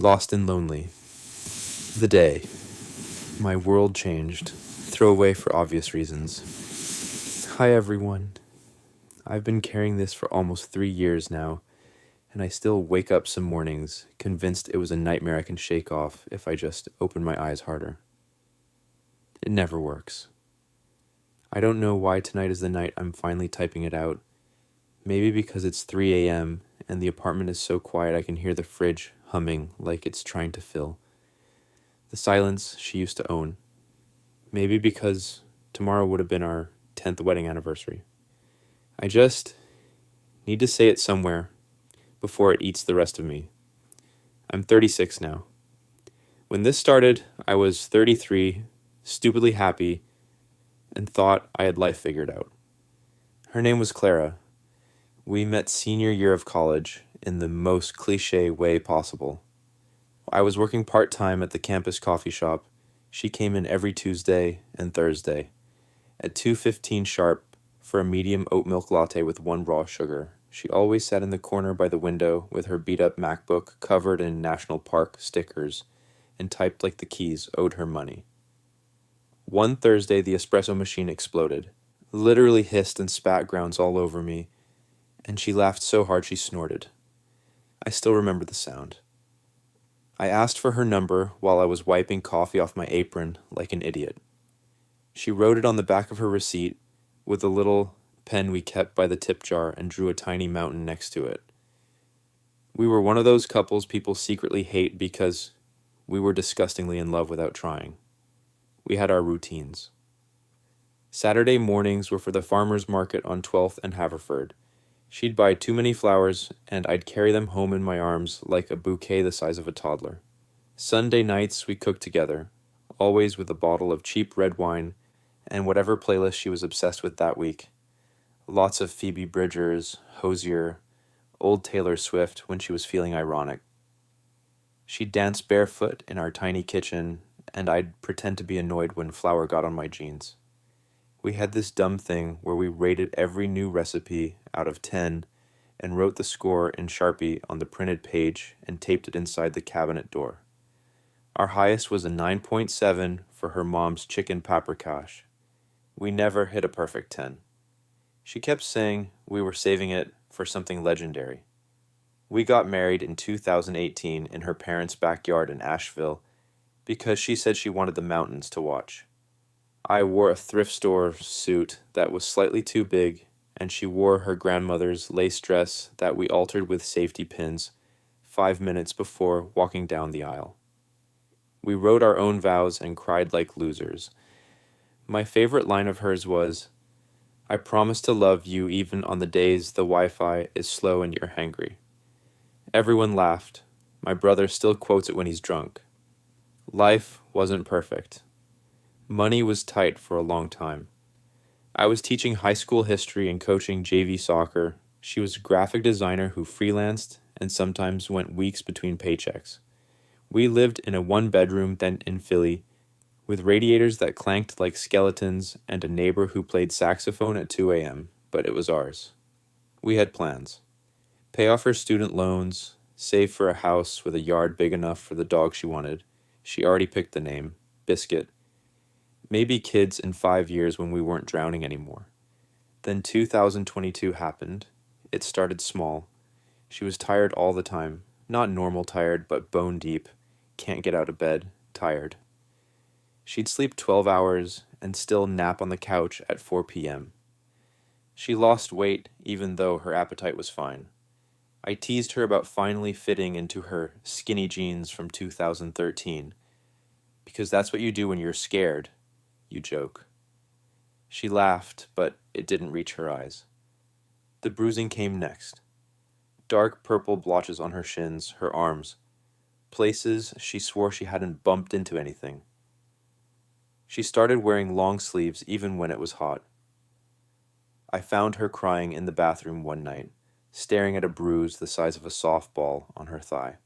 Lost and lonely. The day. My world changed. Throwaway for obvious reasons. Hi everyone. I've been carrying this for almost 3 years now, and I still wake up some mornings convinced it was a nightmare I can shake off if I just open my eyes harder. It never works. I don't know why tonight is the night I'm finally typing it out. Maybe because it's 3 a.m. and the apartment is so quiet I can hear the fridge humming like it's trying to fill. The silence she used to own. Maybe because tomorrow would have been our 10th wedding anniversary. I just need to say it somewhere before it eats the rest of me. I'm 36 now. When this started, I was 33, stupidly happy, and thought I had life figured out. Her name was Clara. We met senior year of college in the most cliche way possible. I was working part-time at the campus coffee shop. She came in every Tuesday and Thursday at 2:15 sharp for a medium oat milk latte with 1 raw sugar. She always sat in the corner by the window with her beat-up MacBook covered in National Park stickers and typed like the keys owed her money. One Thursday, the espresso machine exploded, literally hissed and spat grounds all over me, and she laughed so hard she snorted. I still remember the sound. I asked for her number while I was wiping coffee off my apron like an idiot. She wrote it on the back of her receipt with a little pen we kept by the tip jar and drew a tiny mountain next to it. We were one of those couples people secretly hate because we were disgustingly in love without trying. We had our routines. Saturday mornings were for the farmer's market on 12th and Haverford. She'd buy too many flowers, and I'd carry them home in my arms like a bouquet the size of a toddler. Sunday nights we cooked together, always with a bottle of cheap red wine and whatever playlist she was obsessed with that week. Lots of Phoebe Bridgers, Hozier, old Taylor Swift when she was feeling ironic. She'd dance barefoot in our tiny kitchen, and I'd pretend to be annoyed when flour got on my jeans. We had this dumb thing where we rated every new recipe out of 10 and wrote the score in Sharpie on the printed page and taped it inside the cabinet door. Our highest was a 9.7 for her mom's chicken paprikash. We never hit a perfect 10. She kept saying we were saving it for something legendary. We got married in 2018 in her parents' backyard in Asheville because she said she wanted the mountains to watch. I wore a thrift store suit that was slightly too big, and she wore her grandmother's lace dress that we altered with safety pins 5 minutes before walking down the aisle. We wrote our own vows and cried like losers. My favorite line of hers was, "I promise to love you even on the days the Wi-Fi is slow and you're hangry." Everyone laughed. My brother still quotes it when he's drunk. Life wasn't perfect. Money was tight for a long time. I was teaching high school history and coaching JV soccer. She was a graphic designer who freelanced and sometimes went weeks between paychecks. We lived in a 1-bedroom then in Philly with radiators that clanked like skeletons and a neighbor who played saxophone at 2 a.m., but it was ours. We had plans. Pay off her student loans, save for a house with a yard big enough for the dog she wanted. She already picked the name, Biscuit. Maybe kids in 5 years when we weren't drowning anymore. Then 2022 happened. It started small. She was tired all the time. Not normal tired, but bone deep. Can't get out of bed. Tired. She'd sleep 12 hours and still nap on the couch at 4 p.m. She lost weight even though her appetite was fine. I teased her about finally fitting into her skinny jeans from 2013. Because that's what you do when you're scared. You joke. She laughed, but it didn't reach her eyes. The bruising came next. Dark purple blotches on her shins, her arms. Places she swore she hadn't bumped into anything. She started wearing long sleeves even when it was hot. I found her crying in the bathroom one night, staring at a bruise the size of a softball on her thigh.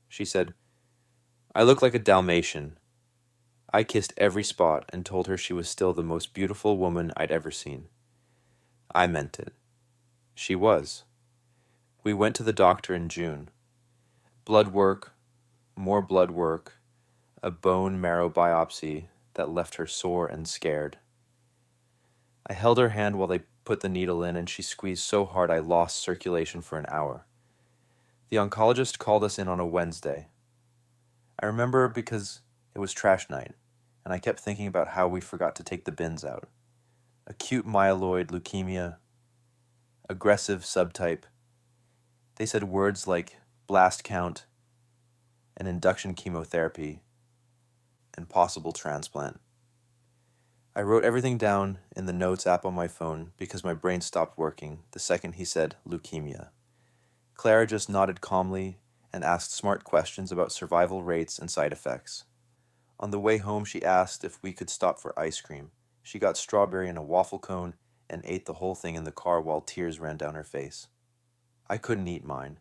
She said, "I look like a Dalmatian." I kissed every spot and told her she was still the most beautiful woman I'd ever seen. I meant it. She was. We went to the doctor in June. Blood work, more blood work, a bone marrow biopsy that left her sore and scared. I held her hand while they put the needle in, and she squeezed so hard I lost circulation for an hour. The oncologist called us in on a Wednesday. I remember because it was trash night, and I kept thinking about how we forgot to take the bins out. Acute myeloid leukemia, aggressive subtype. They said words like blast count and induction chemotherapy and possible transplant. I wrote everything down in the notes app on my phone because my brain stopped working the second he said leukemia. Clara just nodded calmly and asked smart questions about survival rates and side effects. On the way home, she asked if we could stop for ice cream. She got strawberry in a waffle cone and ate the whole thing in the car while tears ran down her face. I couldn't eat mine.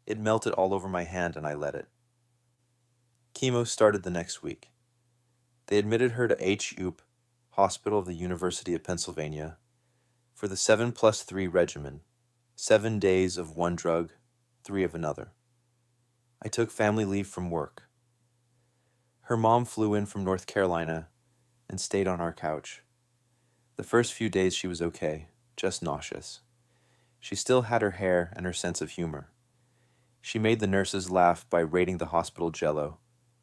It melted all over my hand and I let it. Chemo started the next week. They admitted her to H-UP, Hospital of the University of Pennsylvania, for the 7+3 regimen, 7 days of one drug, 3 of another. I took family leave from work. Her mom flew in from North Carolina and stayed on our couch. The first few days she was okay, just nauseous. She still had her hair and her sense of humor. She made the nurses laugh by rating the hospital Jell-O,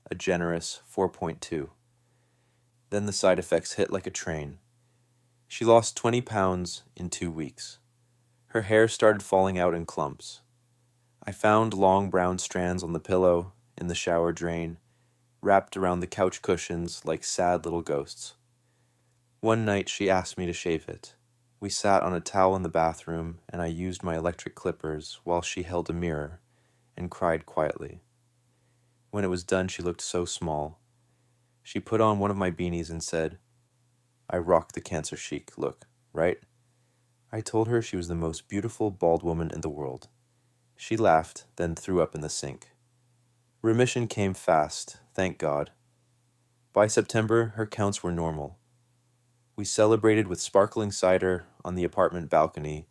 a generous 4.2. Then the side effects hit like a train. She lost 20 pounds in 2 weeks. Her hair started falling out in clumps. I found long brown strands on the pillow, in the shower drain, wrapped around the couch cushions like sad little ghosts. One night she asked me to shave it. We sat on a towel in the bathroom, and I used my electric clippers while she held a mirror and cried quietly. When it was done, she looked so small. She put on one of my beanies and said, "I rock the cancer chic look, right?" I told her she was the most beautiful bald woman in the world. She laughed, then threw up in the sink. Remission came fast, thank God. By September, her counts were normal. We celebrated with sparkling cider on the apartment balcony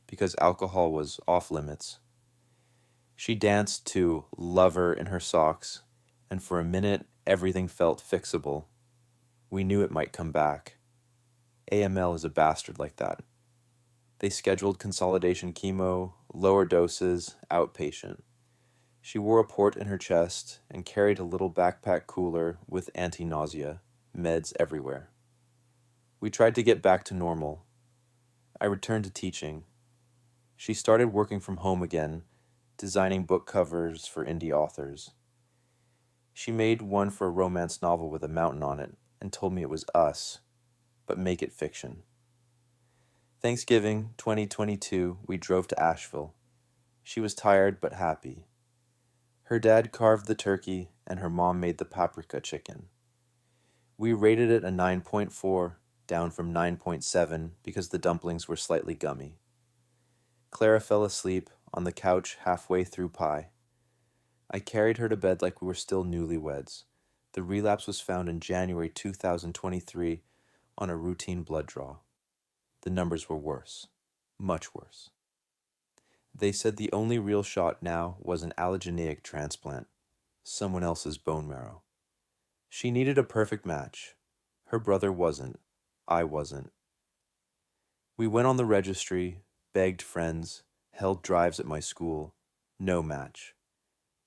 because alcohol was off limits. She danced to "Lover" in her socks, and for a minute everything felt fixable. We knew it might come back. AML is a bastard like that. They scheduled consolidation chemo, lower doses, outpatient. She wore a port in her chest and carried a little backpack cooler with anti-nausea, meds everywhere. We tried to get back to normal. I returned to teaching. She started working from home again, designing book covers for indie authors. She made one for a romance novel with a mountain on it and told me it was us, but make it fiction. Thanksgiving 2022, we drove to Asheville. She was tired but happy. Her dad carved the turkey and her mom made the paprika chicken. We rated it a 9.4, down from 9.7 because the dumplings were slightly gummy. Clara fell asleep on the couch halfway through pie. I carried her to bed like we were still newlyweds. The relapse was found in January 2023 on a routine blood draw. The numbers were worse, much worse. They said the only real shot now was an allogeneic transplant, someone else's bone marrow. She needed a perfect match. Her brother wasn't. I wasn't. We went on the registry, begged friends, held drives at my school. No match.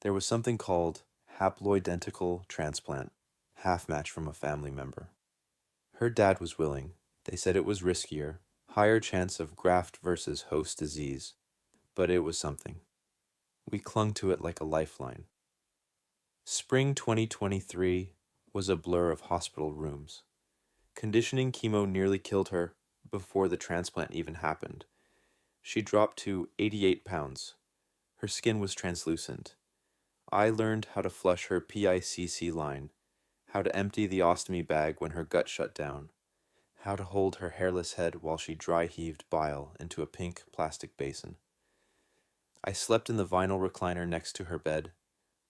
There was something called haploidentical transplant, half match from a family member. Her dad was willing. They said it was riskier, higher chance of graft versus host disease, but it was something. We clung to it like a lifeline. Spring 2023 was a blur of hospital rooms. Conditioning chemo nearly killed her before the transplant even happened. She dropped to 88 pounds. Her skin was translucent. I learned how to flush her PICC line, how to empty the ostomy bag when her gut shut down, how to hold her hairless head while she dry heaved bile into a pink plastic basin. I slept in the vinyl recliner next to her bed.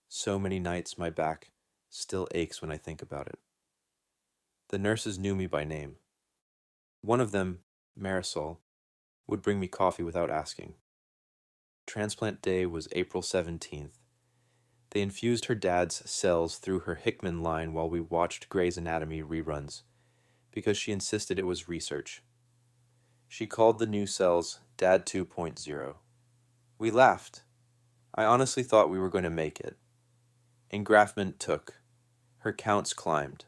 So many nights my back still aches when I think about it. The nurses knew me by name. One of them, Marisol, would bring me coffee without asking. Transplant day was April 17th. They infused her dad's cells through her Hickman line while we watched Grey's Anatomy reruns, because she insisted it was research. She called the new cells Dad 2.0. We laughed. I honestly thought we were going to make it. Engraftment took. Her counts climbed.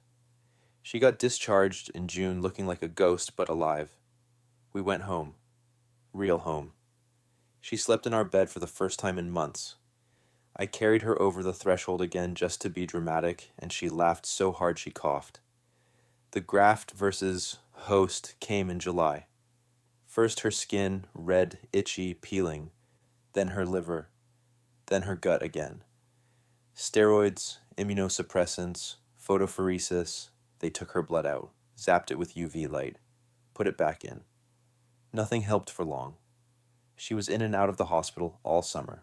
She got discharged in June looking like a ghost but alive. We went home. Real home. She slept in our bed for the first time in months. I carried her over the threshold again just to be dramatic, and she laughed so hard she coughed. The graft versus host came in July. First her skin, red, itchy, peeling, then her liver, then her gut again. Steroids, immunosuppressants, photophoresis, they took her blood out, zapped it with UV light, put it back in. Nothing helped for long. She was in and out of the hospital all summer.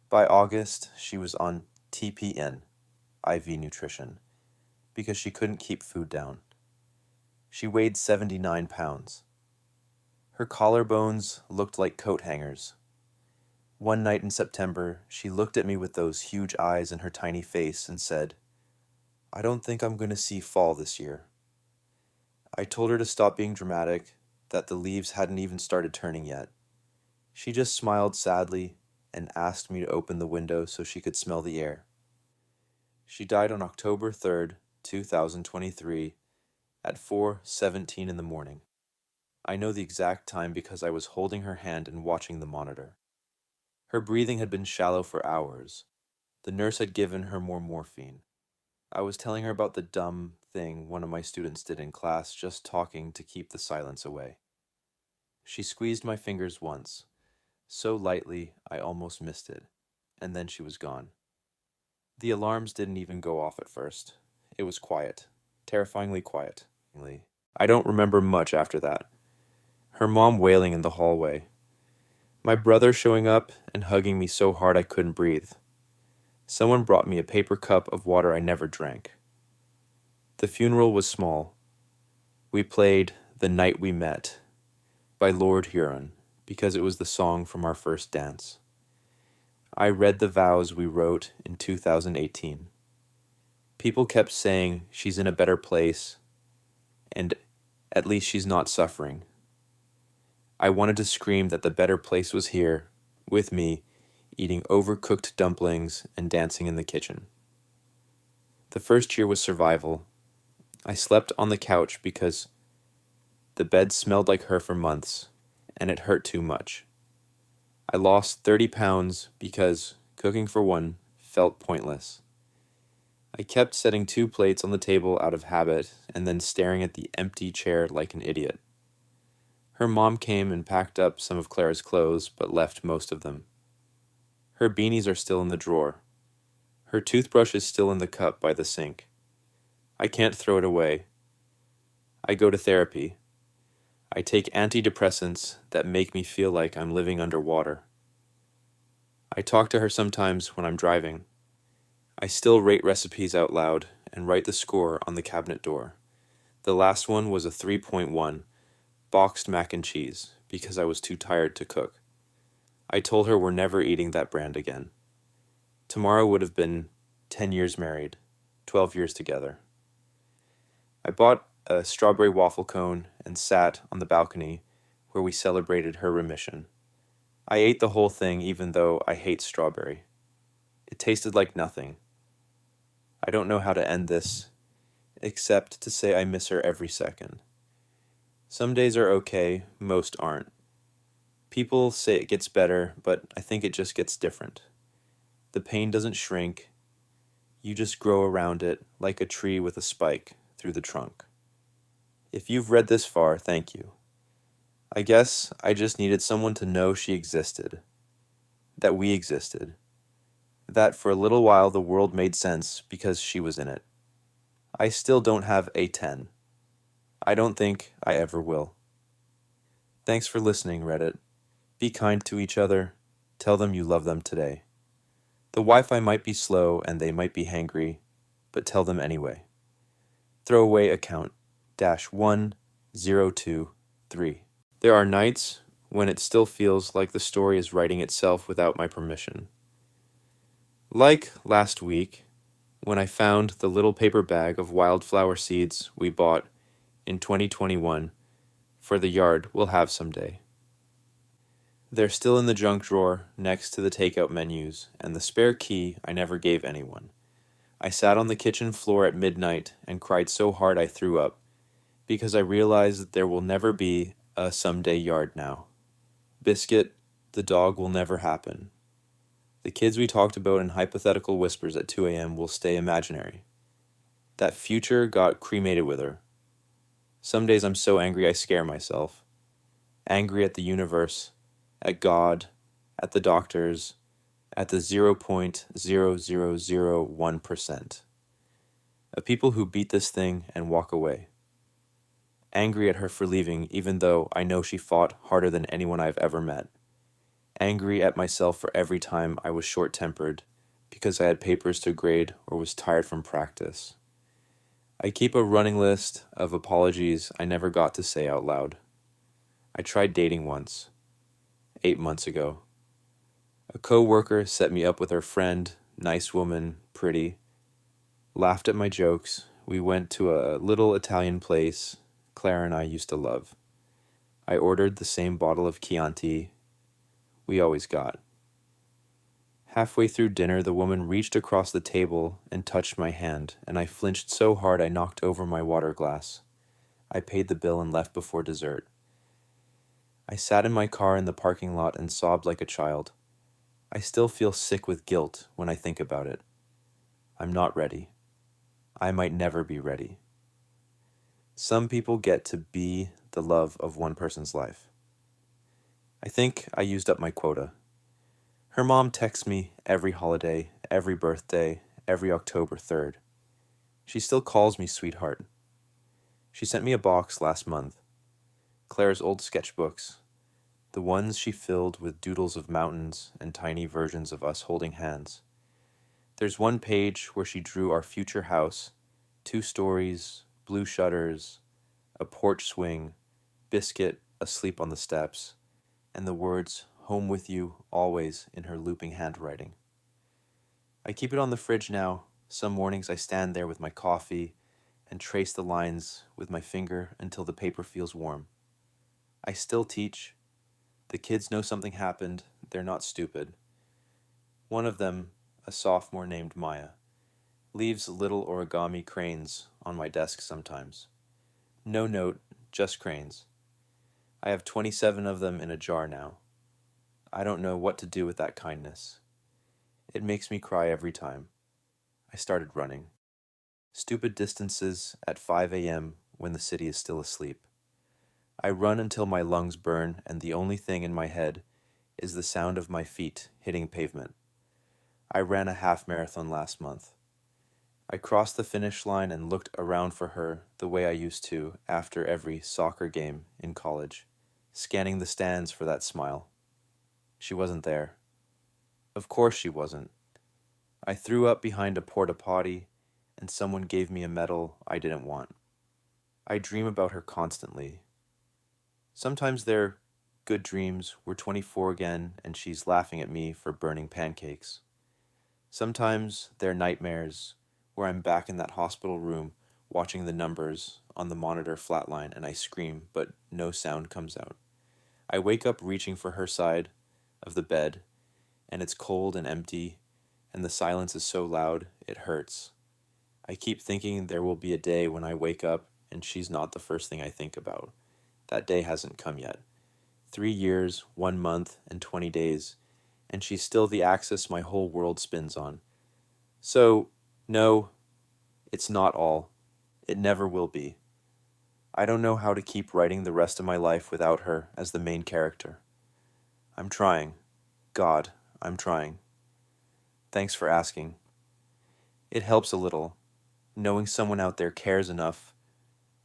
By August, she was on TPN, IV nutrition, because she couldn't keep food down. She weighed 79 pounds. Her collarbones looked like coat hangers. One night in September, she looked at me with those huge eyes in her tiny face and said, "I don't think I'm going to see fall this year." I told her to stop being dramatic, that the leaves hadn't even started turning yet. She just smiled sadly and asked me to open the window so she could smell the air. She died on October 3rd, 2023, at 4:17 in the morning. I know the exact time because I was holding her hand and watching the monitor. Her breathing had been shallow for hours. The nurse had given her more morphine. I was telling her about the dumb thing one of my students did in class, just talking to keep the silence away. She squeezed my fingers once, so lightly I almost missed it, and then she was gone. The alarms didn't even go off at first. It was quiet, terrifyingly quiet. I don't remember much after that. Her mom wailing in the hallway. My brother showing up and hugging me so hard I couldn't breathe. Someone brought me a paper cup of water I never drank. The funeral was small. We played The Night We Met by Lord Huron because it was the song from our first dance. I read the vows we wrote in 2018. People kept saying she's in a better place and at least she's not suffering. I wanted to scream that the better place was here, with me, eating overcooked dumplings and dancing in the kitchen. The first year was survival. I slept on the couch because the bed smelled like her for months, and it hurt too much. I lost 30 pounds because cooking for one felt pointless. I kept setting 2 plates on the table out of habit and then staring at the empty chair like an idiot. Her mom came and packed up some of Clara's clothes, but left most of them. Her beanies are still in the drawer. Her toothbrush is still in the cup by the sink. I can't throw it away. I go to therapy. I take antidepressants that make me feel like I'm living underwater. I talk to her sometimes when I'm driving. I still rate recipes out loud and write the score on the cabinet door. The last one was a 3.1. Boxed mac and cheese, because I was too tired to cook. I told her we're never eating that brand again. Tomorrow would have been 10 years married, 12 years together. I bought a strawberry waffle cone and sat on the balcony where we celebrated her remission. I ate the whole thing even though I hate strawberry. It tasted like nothing. I don't know how to end this, except to say I miss her every second. Some days are okay, most aren't. People say it gets better, but I think it just gets different. The pain doesn't shrink. You just grow around it like a tree with a spike through the trunk. If you've read this far, thank you. I guess I just needed someone to know she existed. That we existed. That for a little while the world made sense because she was in it. I still don't have a 10. I don't think I ever will. Thanks for listening, Reddit. Be kind to each other. Tell them you love them today. The Wi-Fi might be slow and they might be hangry, but tell them anyway. Throwaway account -1023. There are nights when it still feels like the story is writing itself without my permission. Like last week, when I found the little paper bag of wildflower seeds we bought in 2021 for the yard we'll have someday. They're still in the junk drawer next to the takeout menus and the spare key I never gave anyone. I sat on the kitchen floor at midnight and cried so hard I threw up, because I realized that there will never be a someday yard now. Biscuit, the dog will never happen. The kids we talked about in hypothetical whispers at 2 a.m. will stay imaginary. That future got cremated with her. Some days I'm so angry I scare myself. Angry at the universe, at God, at the doctors, at the 0.0001% of people who beat this thing and walk away. Angry at her for leaving, even though I know she fought harder than anyone I've ever met. Angry at myself for every time I was short-tempered because I had papers to grade or was tired from practice. I keep a running list of apologies I never got to say out loud. I tried dating once, 8 months ago. A co-worker set me up with her friend, nice woman, pretty, laughed at my jokes. We went to a little Italian place Claire and I used to love. I ordered the same bottle of Chianti we always got. Halfway through dinner, the woman reached across the table and touched my hand, and I flinched so hard I knocked over my water glass. I paid the bill and left before dessert. I sat in my car in the parking lot and sobbed like a child. I still feel sick with guilt when I think about it. I'm not ready. I might never be ready. Some people get to be the love of one person's life. I think I used up my quota. Her mom texts me every holiday, every birthday, every October 3rd. She still calls me sweetheart. She sent me a box last month. Claire's old sketchbooks, the ones she filled with doodles of mountains and tiny versions of us holding hands. There's one page where she drew our future house, 2 stories, blue shutters, a porch swing, Biscuit asleep on the steps, and the words, "Home with you, always," in her looping handwriting. I keep it on the fridge now. Some mornings I stand there with my coffee and trace the lines with my finger until the paper feels warm. I still teach. The kids know something happened. They're not stupid. One of them, a sophomore named Maya, leaves little origami cranes on my desk sometimes. No note, just cranes. I have 27 of them in a jar now. I don't know what to do with that kindness. It makes me cry every time. I started running. Stupid distances at 5 a.m. when the city is still asleep. I run until my lungs burn and the only thing in my head is the sound of my feet hitting pavement. I ran a half marathon last month. I crossed the finish line and looked around for her the way I used to after every soccer game in college, scanning the stands for that smile. She wasn't there. Of course she wasn't. I threw up behind a porta potty, and someone gave me a medal I didn't want. I dream about her constantly. Sometimes they're good dreams. We're 24 again, and she's laughing at me for burning pancakes. Sometimes they're nightmares, where I'm back in that hospital room watching the numbers on the monitor flatline, and I scream, but no sound comes out. I wake up reaching for her side of the bed, and it's cold and empty, and the silence is so loud, it hurts. I keep thinking there will be a day when I wake up and she's not the first thing I think about. That day hasn't come yet. 3 years, 1 month, and 20 days, and she's still the axis my whole world spins on. So, no, it's not all. It never will be. I don't know how to keep writing the rest of my life without her as the main character. I'm trying. God, I'm trying. Thanks for asking. It helps a little, knowing someone out there cares enough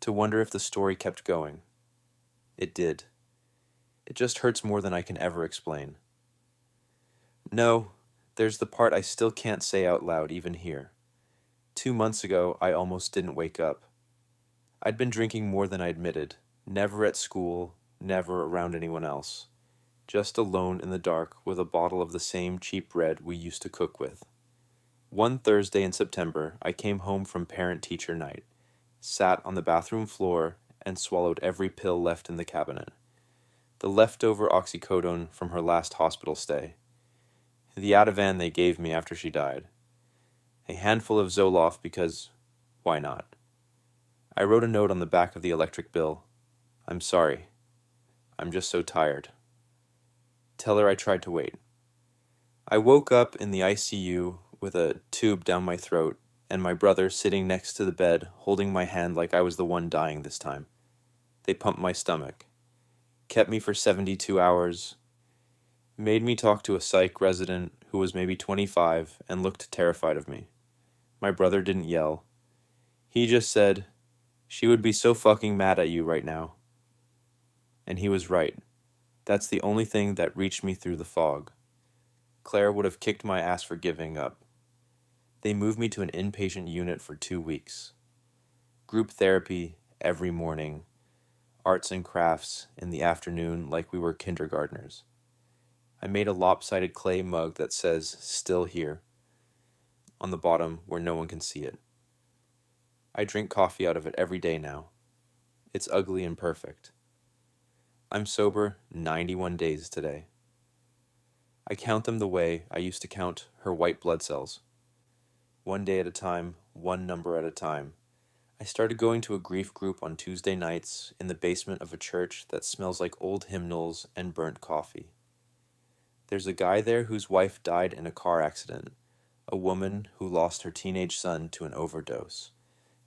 to wonder if the story kept going. It did. It just hurts more than I can ever explain. No, there's the part I still can't say out loud even here. 2 months ago, I almost didn't wake up. I'd been drinking more than I admitted, never at school, never around anyone else. Just alone in the dark with a bottle of the same cheap red we used to cook with. One Thursday in September, I came home from parent-teacher night, sat on the bathroom floor, and swallowed every pill left in the cabinet. The leftover oxycodone from her last hospital stay. The Ativan they gave me after she died. A handful of Zoloft because, why not? I wrote a note on the back of the electric bill. I'm sorry. I'm just so tired. Tell her I tried to wait. I woke up in the ICU with a tube down my throat, and my brother sitting next to the bed, holding my hand like I was the one dying this time. They pumped my stomach, kept me for 72 hours, made me talk to a psych resident who was maybe 25 and looked terrified of me. My brother didn't yell. He just said, "She would be so fucking mad at you right now." And he was right. That's the only thing that reached me through the fog. Claire would have kicked my ass for giving up. They moved me to an inpatient unit for 2 weeks. Group therapy every morning, arts and crafts in the afternoon like we were kindergartners. I made a lopsided clay mug that says, "Still here," on the bottom where no one can see it. I drink coffee out of it every day now. It's ugly and perfect. I'm sober 91 days today. I count them the way I used to count her white blood cells. One day at a time, one number at a time. I started going to a grief group on Tuesday nights in the basement of a church that smells like old hymnals and burnt coffee. There's a guy there whose wife died in a car accident, a woman who lost her teenage son to an overdose,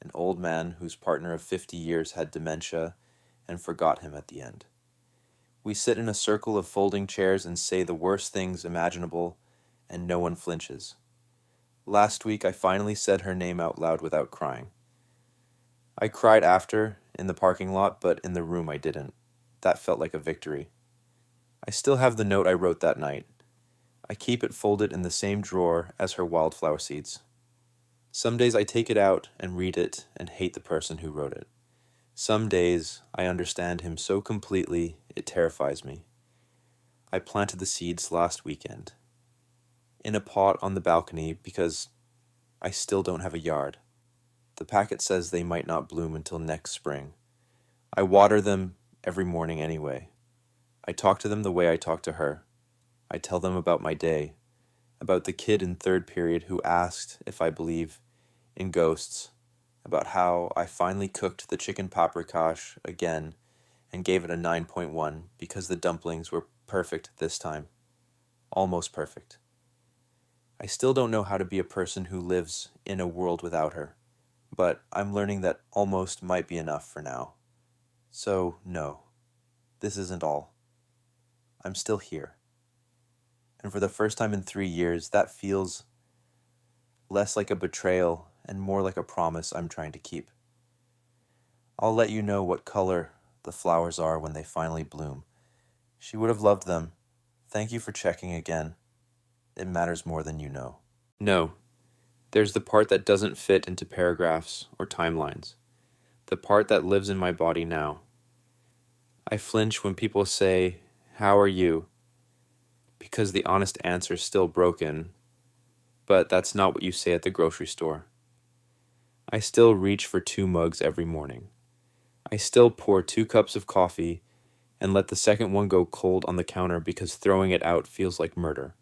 an old man whose partner of 50 years had dementia and forgot him at the end. We sit in a circle of folding chairs and say the worst things imaginable, and no one flinches. Last week I finally said her name out loud without crying. I cried after, in the parking lot, but in the room I didn't. That felt like a victory. I still have the note I wrote that night. I keep it folded in the same drawer as her wildflower seeds. Some days I take it out and read it and hate the person who wrote it. Some days I understand him so completely it terrifies me. I planted the seeds last weekend. In a pot on the balcony because I still don't have a yard. The packet says they might not bloom until next spring. I water them every morning anyway. I talk to them the way I talk to her. I tell them about my day, about the kid in third period who asked if I believe in ghosts, about how I finally cooked the chicken paprikash again and gave it a 9.1 because the dumplings were perfect this time. Almost perfect. I still don't know how to be a person who lives in a world without her, but I'm learning that almost might be enough for now. So, no, this isn't all. I'm still here. And for the first time in 3 years, that feels less like a betrayal and more like a promise I'm trying to keep. I'll let you know what color the flowers are when they finally bloom. She would have loved them. Thank you for checking again. It matters more than you know. No, there's the part that doesn't fit into paragraphs or timelines. The part that lives in my body now. I flinch when people say, "How are you?" because the honest answer's still broken, but that's not what you say at the grocery store. I still reach for 2 mugs every morning. I still pour 2 cups of coffee and let the second one go cold on the counter because throwing it out feels like murder.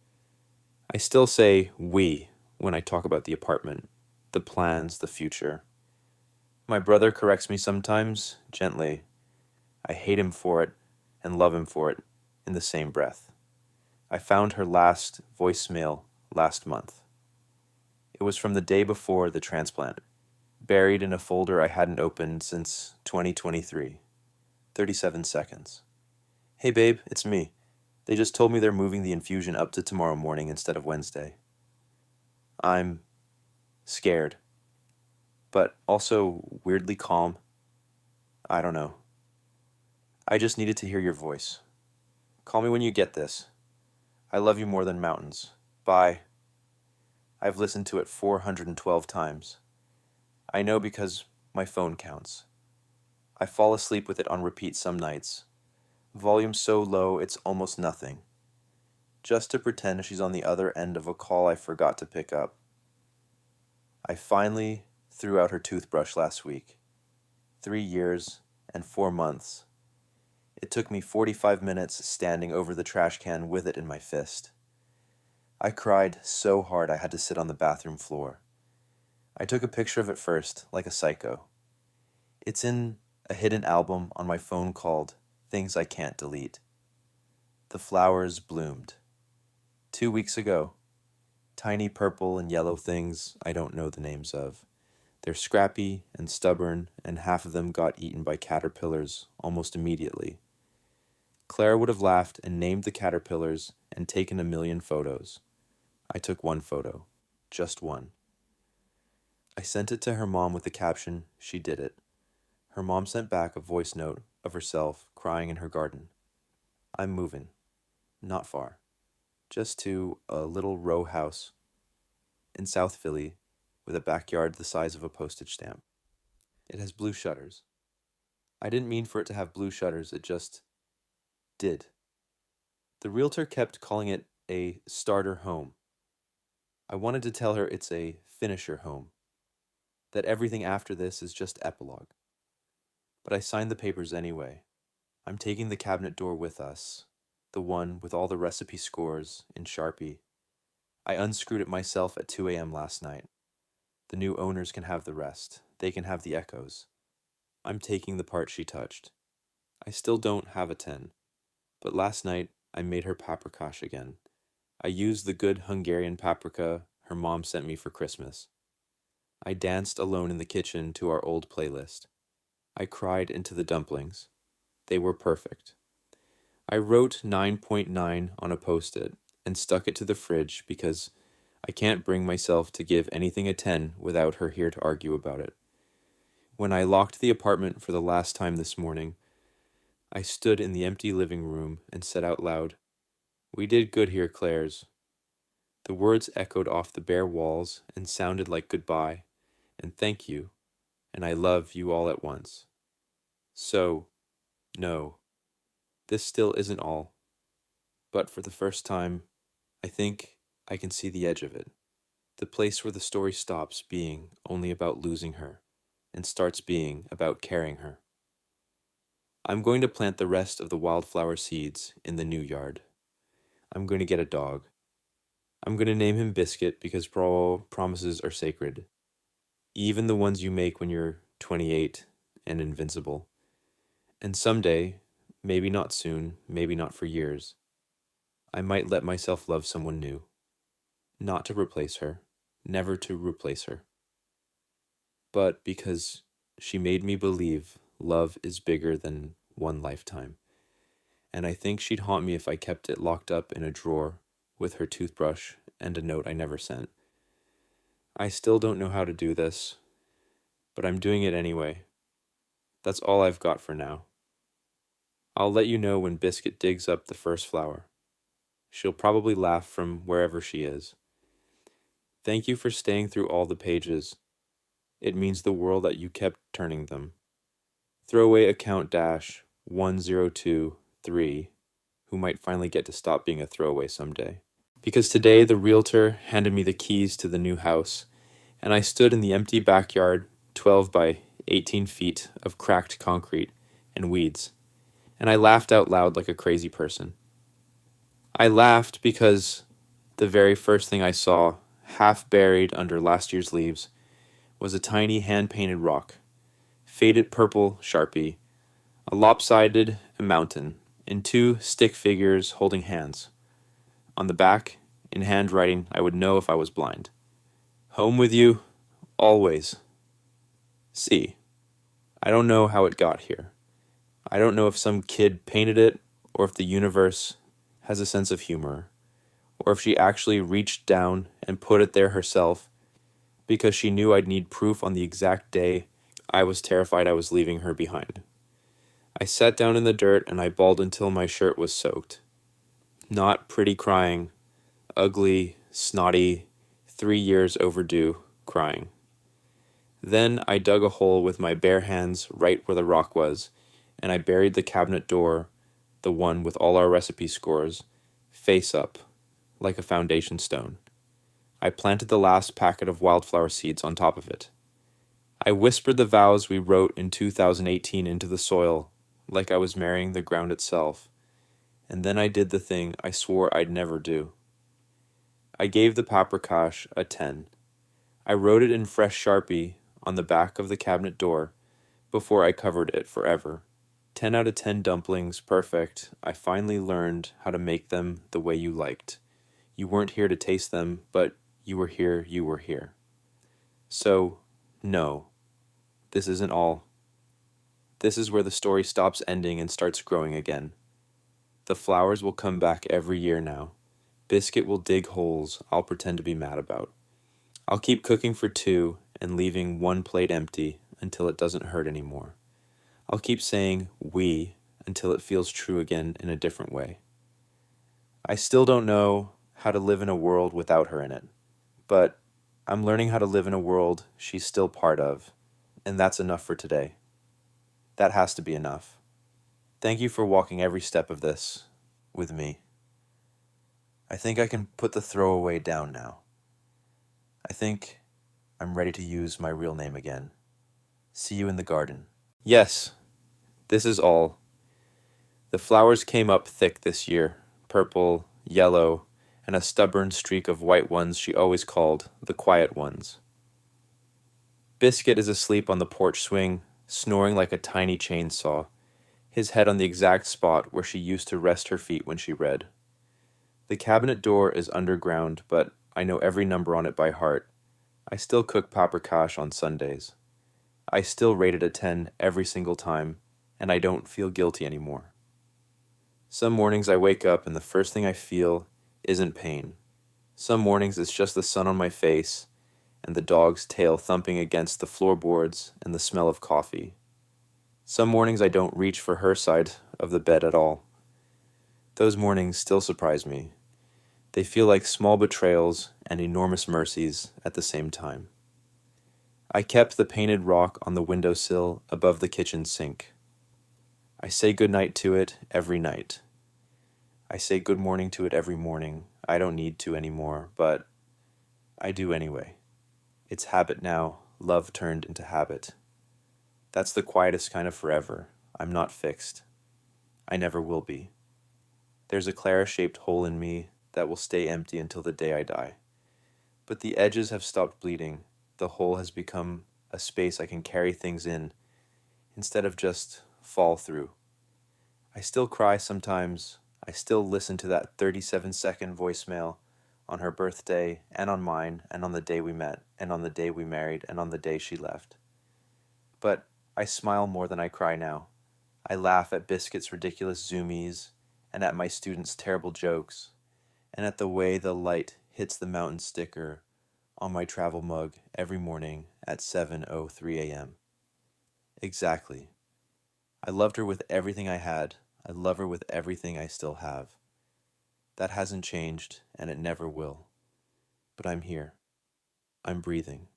I still say "we" when I talk about the apartment, the plans, the future. My brother corrects me sometimes, gently. I hate him for it and love him for it in the same breath. I found her last voicemail last month. It was from the day before the transplant, buried in a folder I hadn't opened since 2023. 37 seconds. "Hey babe, it's me. They just told me they're moving the infusion up to tomorrow morning instead of Wednesday. I'm scared, but also weirdly calm. I don't know. I just needed to hear your voice. Call me when you get this. I love you more than mountains. Bye." I've listened to it 412 times. I know because my phone counts. I fall asleep with it on repeat some nights. Volume so low it's almost nothing. Just to pretend she's on the other end of a call I forgot to pick up. I finally threw out her toothbrush last week. 3 years and 4 months. It took me 45 minutes standing over the trash can with it in my fist. I cried so hard I had to sit on the bathroom floor. I took a picture of it first, like a psycho. It's in a hidden album on my phone called Things I Can't Delete. The flowers bloomed. 2 weeks ago. Tiny purple and yellow things I don't know the names of. They're scrappy and stubborn, and half of them got eaten by caterpillars almost immediately. Claire would have laughed and named the caterpillars and taken 1,000,000 photos. I took one photo. Just one. I sent it to her mom with the caption, "She did it." Her mom sent back a voice note of herself crying in her garden. I'm moving. Not far. Just to a little row house in South Philly with a backyard the size of a postage stamp. It has blue shutters. I didn't mean for it to have blue shutters, it just did. The realtor kept calling it a starter home. I wanted to tell her it's a finisher home, that everything after this is just epilogue. But I signed the papers anyway. I'm taking the cabinet door with us, the one with all the recipe scores in Sharpie. I unscrewed it myself at 2 a.m. last night. The new owners can have the rest. They can have the echoes. I'm taking the part she touched. I still don't have a 10, but last night I made her paprikash again. I used the good Hungarian paprika her mom sent me for Christmas. I danced alone in the kitchen to our old playlist. I cried into the dumplings. They were perfect. I wrote 9.9 on a post-it and stuck it to the fridge because I can't bring myself to give anything a 10 without her here to argue about it. When I locked the apartment for the last time this morning, I stood in the empty living room and said out loud, "We did good here, Claire's." The words echoed off the bare walls and sounded like goodbye, and thank you, and I love you all at once. So, no, this still isn't all. But for the first time, I think I can see the edge of it. The place where the story stops being only about losing her and starts being about carrying her. I'm going to plant the rest of the wildflower seeds in the new yard. I'm going to get a dog. I'm going to name him Biscuit because promises are sacred. Even the ones you make when you're 28 and invincible. And someday, maybe not soon, maybe not for years, I might let myself love someone new. Not to replace her, never to replace her. But because she made me believe love is bigger than one lifetime. And I think she'd haunt me if I kept it locked up in a drawer with her toothbrush and a note I never sent. I still don't know how to do this, but I'm doing it anyway. That's all I've got for now. I'll let you know when Biscuit digs up the first flower. She'll probably laugh from wherever she is. Thank you for staying through all the pages. It means the world that you kept turning them. Throwaway account -1023, who might finally get to stop being a throwaway someday. Because today the realtor handed me the keys to the new house, and I stood in the empty backyard, 12 by 18 feet of cracked concrete and weeds, and I laughed out loud like a crazy person. I laughed because the very first thing I saw, half buried under last year's leaves, was a tiny hand-painted rock, faded purple Sharpie, a lopsided mountain, and two stick figures holding hands. On the back, in handwriting, I would know if I was blind. Home with you, always. See, I don't know how it got here. I don't know if some kid painted it, or if the universe has a sense of humor, or if she actually reached down and put it there herself because she knew I'd need proof on the exact day I was terrified I was leaving her behind. I sat down in the dirt and I bawled until my shirt was soaked. Not pretty crying, ugly, snotty, 3 years overdue crying. Then I dug a hole with my bare hands right where the rock was, and I buried the cabinet door, the one with all our recipe scores, face up, like a foundation stone. I planted the last packet of wildflower seeds on top of it. I whispered the vows we wrote in 2018 into the soil, like I was marrying the ground itself, and then I did the thing I swore I'd never do. I gave the paprikash a 10. I wrote it in fresh Sharpie on the back of the cabinet door before I covered it forever. 10 out of 10 dumplings, perfect. I finally learned how to make them the way you liked. You weren't here to taste them, but you were here. So, no, this isn't all. This is where the story stops ending and starts growing again. The flowers will come back every year now. Biscuit will dig holes I'll pretend to be mad about. I'll keep cooking for 2 and leaving 1 plate empty until it doesn't hurt anymore. I'll keep saying we until it feels true again in a different way. I still don't know how to live in a world without her in it, but I'm learning how to live in a world she's still part of, and that's enough for today. That has to be enough. Thank you for walking every step of this with me. I think I can put the throwaway down now. I think I'm ready to use my real name again. See you in the garden. Yes, this is all. The flowers came up thick this year, purple, yellow, and a stubborn streak of white ones she always called the quiet ones. Biscuit is asleep on the porch swing, snoring like a tiny chainsaw, his head on the exact spot where she used to rest her feet when she read. The cabinet door is underground, but I know every number on it by heart. I still cook paprikash on Sundays. I still rate it a 10 every single time, and I don't feel guilty anymore. Some mornings I wake up and the first thing I feel isn't pain. Some mornings it's just the sun on my face and the dog's tail thumping against the floorboards and the smell of coffee. Some mornings I don't reach for her side of the bed at all. Those mornings still surprise me. They feel like small betrayals and enormous mercies at the same time. I kept the painted rock on the windowsill above the kitchen sink. I say goodnight to it every night. I say good morning to it every morning. I don't need to anymore, but I do anyway. It's habit now, love turned into habit. That's the quietest kind of forever. I'm not fixed. I never will be. There's a Clara-shaped hole in me that will stay empty until the day I die. But the edges have stopped bleeding. The hole has become a space I can carry things in, instead of just fall through. I still cry sometimes. I still listen to that 37-second voicemail on her birthday, and on mine, and on the day we met, and on the day we married, and on the day she left. But I smile more than I cry now. I laugh at Biscuit's ridiculous zoomies, and at my students' terrible jokes, and at the way the light hits the mountain sticker on my travel mug every morning at 7:03 a.m. Exactly. I loved her with everything I had. I love her with everything I still have. That hasn't changed, and it never will. But I'm here. I'm breathing.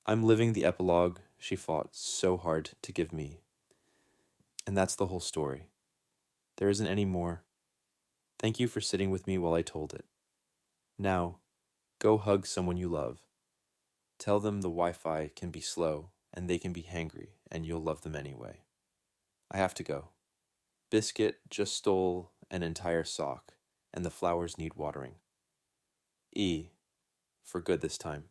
I'm living the epilogue she fought so hard to give me. And that's the whole story. There isn't any more. Thank you for sitting with me while I told it. Now, go hug someone you love. Tell them the Wi-Fi can be slow, and they can be hangry, and you'll love them anyway. I have to go. Biscuit just stole an entire sock, and the flowers need watering. E, for good this time.